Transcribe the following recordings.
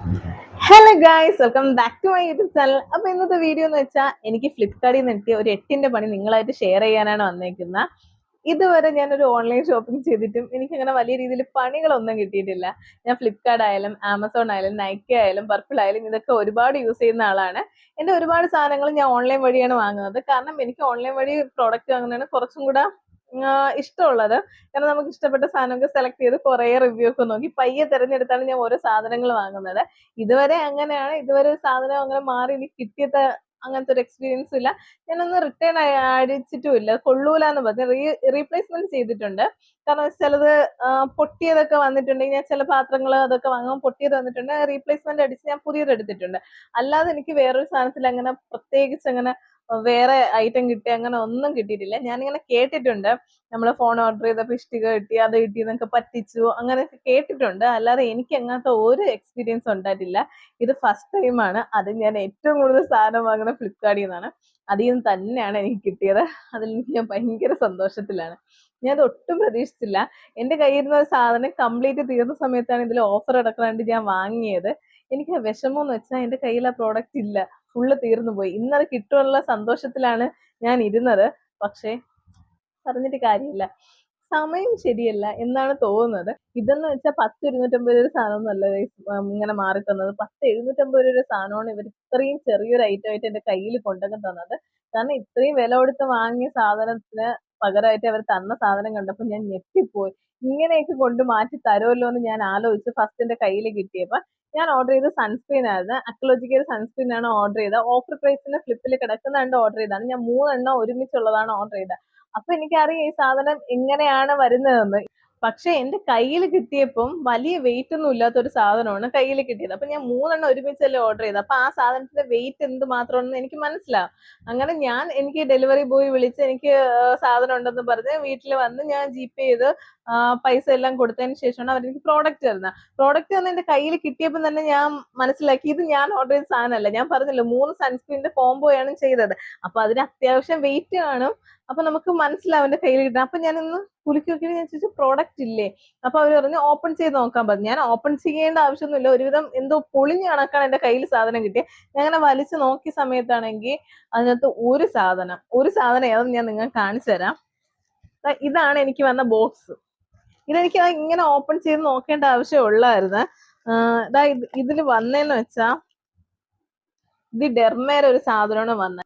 Hello guys, welcome back to my YouTube channel. അപ്പൊ ഇന്നത്തെ video എന്ന് വെച്ചാൽ എനിക്ക് ഫ്ലിപ്കാർട്ടിൽ നിന്ന് കിട്ടിയ ഒരു 8ന്റെ പണി നിങ്ങളായിട്ട് ഷെയർ ചെയ്യാനാണ് വന്നേക്കുന്നത്. ഇതുവരെ ഞാനൊരു ഓൺലൈൻ ഷോപ്പിംഗ് ചെയ്തിട്ടും എനിക്ക് അങ്ങനെ വലിയ രീതിയിൽ പണികളൊന്നും കിട്ടിയിട്ടില്ല. ഞാൻ ഫ്ലിപ്കാർട്ട് ആയാലും ആമസോൺ ആയാലും നൈക്കി ആയാലും പർപ്പിൾ ആയാലും ഇതൊക്കെ ഒരുപാട് യൂസ് ചെയ്യുന്ന ആളാണ്. എന്റെ ഒരുപാട് സാധനങ്ങൾ ഞാൻ ഓൺലൈൻ വഴിയാണ് വാങ്ങുന്നത്. കാരണം എനിക്ക് ഓൺലൈൻ വഴി പ്രോഡക്റ്റ് വാങ്ങുന്നതാണ് കുറച്ചും കൂടെ ഇഷ്ടമുള്ളത്. കാരണം നമുക്ക് ഇഷ്ടപ്പെട്ട സാധനമൊക്കെ സെലക്ട് ചെയ്ത് കുറേ റിവ്യൂ ഒക്കെ നോക്കി പയ്യെ തിരഞ്ഞെടുത്താണ് ഞാൻ ഓരോ സാധനങ്ങൾ വാങ്ങുന്നത്. ഇതുവരെ അങ്ങനെയാണ്. ഇതുവരെ ഒരു സാധനം അങ്ങനെ മാറി എനിക്ക് കിട്ടിയത് അങ്ങനത്തെ ഒരു എക്സ്പീരിയൻസും ഇല്ല. ഞാനൊന്ന് റിട്ടേൺ അടിച്ചിട്ടും ഇല്ല. കൊള്ളൂലെന്ന് പറഞ്ഞ് റീപ്ലേസ്മെന്റ് ചെയ്തിട്ടുണ്ട്. കാരണം ചിലത് പൊട്ടിയതൊക്കെ വന്നിട്ടുണ്ടെങ്കിൽ ഞാൻ ചില പാത്രങ്ങൾ അതൊക്കെ വാങ്ങുമ്പോൾ പൊട്ടിയത് വന്നിട്ടുണ്ട്, റീപ്ലേസ്മെന്റ് അടിച്ച് ഞാൻ പുതിയത് എടുത്തിട്ടുണ്ട്. അല്ലാതെ എനിക്ക് വേറൊരു സാധനത്തിൽ അങ്ങനെ പ്രത്യേകിച്ച് അങ്ങനെ വേറെ ഐറ്റം കിട്ടി അങ്ങനെ ഒന്നും കിട്ടിയിട്ടില്ല. ഞാനിങ്ങനെ കേട്ടിട്ടുണ്ട്, നമ്മള് ഫോൺ ഓർഡർ ചെയ്തപ്പോൾ ഇഷ്ടിക കിട്ടി, അത് കിട്ടി എന്നൊക്കെ പറ്റിച്ചു, അങ്ങനെയൊക്കെ കേട്ടിട്ടുണ്ട്. അല്ലാതെ എനിക്ക് അങ്ങനത്തെ ഒരു എക്സ്പീരിയൻസ് ഉണ്ടായിട്ടില്ല. ഇത് ഫസ്റ്റ് ടൈമാണ്. അത് ഞാൻ ഏറ്റവും കൂടുതൽ സാധനം വാങ്ങുന്നത് ഫ്ലിപ്കാർട്ടിൽ നിന്നാണ്. അതിൽ നിന്ന് തന്നെയാണ് എനിക്ക് കിട്ടിയത്. അതിൽ ഞാൻ ഭയങ്കര സന്തോഷത്തിലാണ്. ഞാൻ അത് ഒട്ടും പ്രതീക്ഷിച്ചില്ല. എന്റെ കയ്യിൽ ഇരുന്ന ഒരു സാധനം കംപ്ലീറ്റ് തീർന്ന സമയത്താണ് ഇതിൽ ഓഫർ അടക്കാണ്ട് ഞാൻ വാങ്ങിയത്. എനിക്ക് വിഷമം എന്ന് വെച്ചാൽ എന്റെ കയ്യിൽ ആ പ്രോഡക്റ്റ് ഇല്ല, ഫുള്ള് തീർന്നു പോയി. ഇന്നത് കിട്ടുമെന്നുള്ള സന്തോഷത്തിലാണ് ഞാൻ ഇരുന്നത്. പക്ഷേ പറഞ്ഞിട്ട് കാര്യമില്ല, സമയം ശരിയല്ല എന്നാണ് തോന്നുന്നത്. ഇതെന്ന് വെച്ചാൽ 10-250 രൂപ സാധനമൊന്നും അല്ല ഇങ്ങനെ മാറി തന്നത്. 10-750 രൂപ സാധനമാണ് ഇവർ ഇത്രയും ചെറിയൊരു ഐറ്റം ആയിട്ട് എന്റെ കയ്യിൽ കൊണ്ടുവന്ന് തന്നത്. കാരണം ഇത്രയും വില കൊടുത്ത് വാങ്ങിയ സാധനത്തിന് പകരമായിട്ട് അവർ തന്ന സാധനം കണ്ടപ്പോൾ ഞാൻ ഞെട്ടിപ്പോയി. ഇങ്ങനെയൊക്കെ കൊണ്ട് മാറ്റി തരുമല്ലോ എന്ന് ഞാൻ ആലോചിച്ച് ഫസ്റ്റ് എന്റെ കയ്യിൽ കിട്ടിയപ്പോൾ ഞാൻ ഓർഡർ ചെയ്ത സൺസ്ക്രീൻ ആയിരുന്നു. അക്ലോജിക്കയുടെ സൺസ്ക്രീൻ ആണ് ഓർഡർ ചെയ്തത്. ഓഫർ പ്രൈസിന് ഫ്ലിപ്പിൽ കിടക്കുന്ന കണ്ട് ഓർഡർ ചെയ്തതാണ്. ഞാൻ 3 ഒരുമിച്ചുള്ളതാണ് ഓർഡർ ചെയ്തത്. അപ്പൊ എനിക്കറിയാം ഈ സാധനം എങ്ങനെയാണ് വരുന്നതെന്ന്. പക്ഷെ എന്റെ കയ്യിൽ കിട്ടിയപ്പം വലിയ വെയിറ്റ് ഒന്നും ഇല്ലാത്ത ഒരു സാധനമാണ് കയ്യിൽ കിട്ടിയത്. അപ്പൊ ഞാൻ 3 ഒരുമിച്ചല്ലേ ഓർഡർ ചെയ്തത്. അപ്പൊ ആ സാധനത്തിന്റെ വെയിറ്റ് എന്ത് മാത്രമാണെന്ന് എനിക്ക് മനസ്സിലാവും. അങ്ങനെ എനിക്ക് ഡെലിവറി ബോയ് വിളിച്ച് എനിക്ക് സാധനം ഉണ്ടെന്ന് പറഞ്ഞ് വീട്ടിൽ വന്ന് ഞാൻ ജിപേ ചെയ്ത് പൈസ എല്ലാം കൊടുത്തതിന് ശേഷമാണ് അവരെനിക്ക് പ്രോഡക്റ്റ് തരുന്നത്. പ്രോഡക്റ്റ് വന്ന് എന്റെ കയ്യിൽ കിട്ടിയപ്പോൾ തന്നെ ഞാൻ മനസ്സിലാക്കി ഇത് ഞാൻ ഓർഡർ ചെയ്ത സാധനമല്ല. ഞാൻ പറഞ്ഞല്ലോ 3 സൺസ്ക്രീനിന്റെ കോംബോയാണ് ചെയ്തത്. അപ്പൊ അതിന് അത്യാവശ്യം വെയിറ്റ് കാണും. അപ്പൊ നമുക്ക് മനസ്സിലാവും എന്റെ കയ്യിൽ കിട്ടാൻ. അപ്പൊ ഞാനൊന്ന് കുലുക്കി നോക്കിയിട്ട് ഞാൻ ചോദിച്ചു പ്രോഡക്റ്റ് ഇല്ലേ? അപ്പൊ അവര് പറഞ്ഞു ഓപ്പൺ ചെയ്ത് നോക്കാൻ പറഞ്ഞു. ഞാൻ ഓപ്പൺ ചെയ്യേണ്ട ആവശ്യമൊന്നുമില്ല. ഒരുവിധം എന്തോ പൊളിഞ്ഞ കണക്കാണ് എന്റെ കയ്യിൽ സാധനം കിട്ടിയത്. ഞാൻ അങ്ങനെ വലിച്ചു നോക്കിയ സമയത്താണെങ്കിൽ അതിനകത്ത് ഒരു സാധനം ഏതെന്ന് ഞാൻ നിങ്ങൾക്ക് കാണിച്ചു തരാം. ഇതാണ് എനിക്ക് വന്ന ബോക്സ്. ഇതെനിക്ക് ഇങ്ങനെ ഓപ്പൺ ചെയ്ത് നോക്കേണ്ട ആവശ്യം ഉള്ളായിരുന്നു. ഇതിൽ വന്നേന്ന് വെച്ചാ ഇത് ഡെർമേര ഒരു സാധനമാണ് വന്നത്.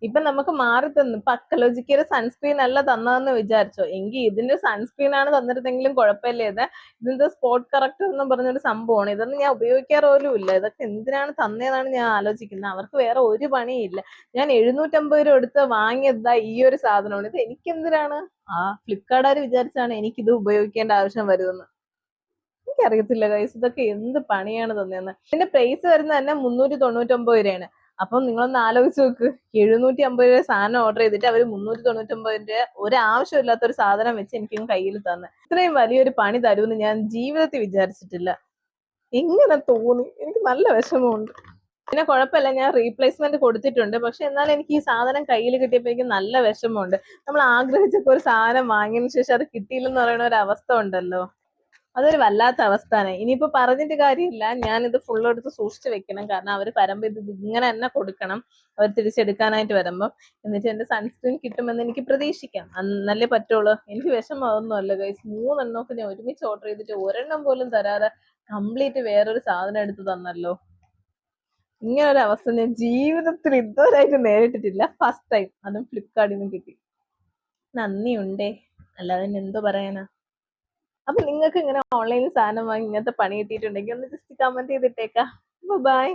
ഇപ്പൊ നമുക്ക് മാറി തന്നു. ഇപ്പൊ അക്കലോജിക്കയുടെ സൺസ്ക്രീൻ അല്ല തന്നതെന്ന് വിചാരിച്ചോ, എങ്കിൽ ഇതിന്റെ സൺസ്ക്രീൻ ആണ് തന്നിരുന്നെങ്കിലും കുഴപ്പമില്ല. ഇതിന്റെ സ്പോട്ട് കറക്റ്റർ എന്ന് പറഞ്ഞൊരു സംഭവമാണ്. ഇതൊന്നും ഞാൻ ഉപയോഗിക്കാറ് പോലും ഇല്ല. ഇതൊക്കെ എന്തിനാണ് തന്നതെന്നാണ് ഞാൻ ആലോചിക്കുന്നത്. അവർക്ക് വേറെ ഒരു പണിയില്ല. ഞാൻ 750 രൂപ എടുത്ത് വാങ്ങിയതാ ഈ ഒരു സാധനമാണ്. ഇത് എനിക്ക് എന്തിനാണ്? ഫ്ലിപ്കാർട്ടുകാർ വിചാരിച്ചാണ് എനിക്കിത് ഉപയോഗിക്കേണ്ട ആവശ്യം വരുമെന്ന്. എനിക്കറിയത്തില്ല ഗൈസ്, ഇതൊക്കെ എന്ത് പണിയാണ് തന്നെയെന്ന്. ഇതിന്റെ പ്രൈസ് വരുന്നത് തന്നെ 399 രൂപയാണ്. അപ്പം നിങ്ങളൊന്ന് ആലോചിച്ച് നോക്ക്. 750 രൂപ സാധനം ഓർഡർ ചെയ്തിട്ട് അവർ 399 രൂപ ഒരാവശ്യമില്ലാത്ത ഒരു സാധനം വെച്ച് എനിക്കും കയ്യിൽ തന്നെ ഇത്രയും വലിയൊരു പണി തരുമെന്ന് ഞാൻ ജീവിതത്തിൽ വിചാരിച്ചിട്ടില്ല. എങ്ങനെ തോന്നി? എനിക്ക് നല്ല വിഷമമുണ്ട്. പിന്നെ കുഴപ്പമില്ല, ഞാൻ റീപ്ലേസ്മെന്റ് കൊടുത്തിട്ടുണ്ട്. പക്ഷെ എന്നാലും എനിക്ക് ഈ സാധനം കയ്യിൽ കിട്ടിയപ്പോൾ എനിക്ക് നല്ല വിഷമമുണ്ട്. നമ്മൾ ആഗ്രഹിച്ചൊക്കെ ഒരു സാധനം വാങ്ങിയതിനു ശേഷം അത് കിട്ടിയില്ലെന്ന് പറയുന്ന ഒരു അവസ്ഥ ഉണ്ടല്ലോ, അതൊരു വല്ലാത്ത അവസ്ഥാണ്. ഇനിയിപ്പോ പറഞ്ഞിട്ട് കാര്യമില്ല, ഞാനിത് ഫുൾ എടുത്ത് സൂക്ഷിച്ചു വെക്കണം. കാരണം അവർ വരുമ്പോ ഇത് ഇങ്ങനെ തന്നെ കൊടുക്കണം, അവർ തിരിച്ചെടുക്കാനായിട്ട് വരുമ്പം. എന്നിട്ട് എന്റെ സൺസ്ക്രീൻ കിട്ടുമെന്ന് എനിക്ക് പ്രതീക്ഷിക്കാം. അന്നല്ലേ പറ്റുള്ളൂ. എനിക്ക് വിഷമം അതൊന്നുമല്ല ഗൈസ്. 3 ഞാൻ ഒരുമിച്ച് ഓർഡർ ചെയ്തിട്ട് ഒരെണ്ണം പോലും തരാതെ കംപ്ലീറ്റ് വേറൊരു സാധനം എടുത്ത് തന്നല്ലോ. ഇങ്ങനെ ഒരു അവസ്ഥ ഞാൻ ജീവിതത്തിൽ ഇതുവരെയായിട്ട് നേരിട്ടിട്ടില്ല. ഫസ്റ്റ് ടൈം, അതും ഫ്ലിപ്കാർട്ടിൽ നിന്ന് കിട്ടി. നന്ദിയുണ്ടേ, അല്ലാതെ എന്തോ പറയാനാ. അപ്പൊ നിങ്ങൾക്ക് ഇങ്ങനെ ഓൺലൈനിൽ സാധനം വാങ്ങി ഇങ്ങനത്തെ പണി കിട്ടിയിട്ടുണ്ടെങ്കിൽ ഒന്ന് ജസ്റ്റ് കമന്റ് ചെയ്തിട്ടേക്കാം. ബൈ.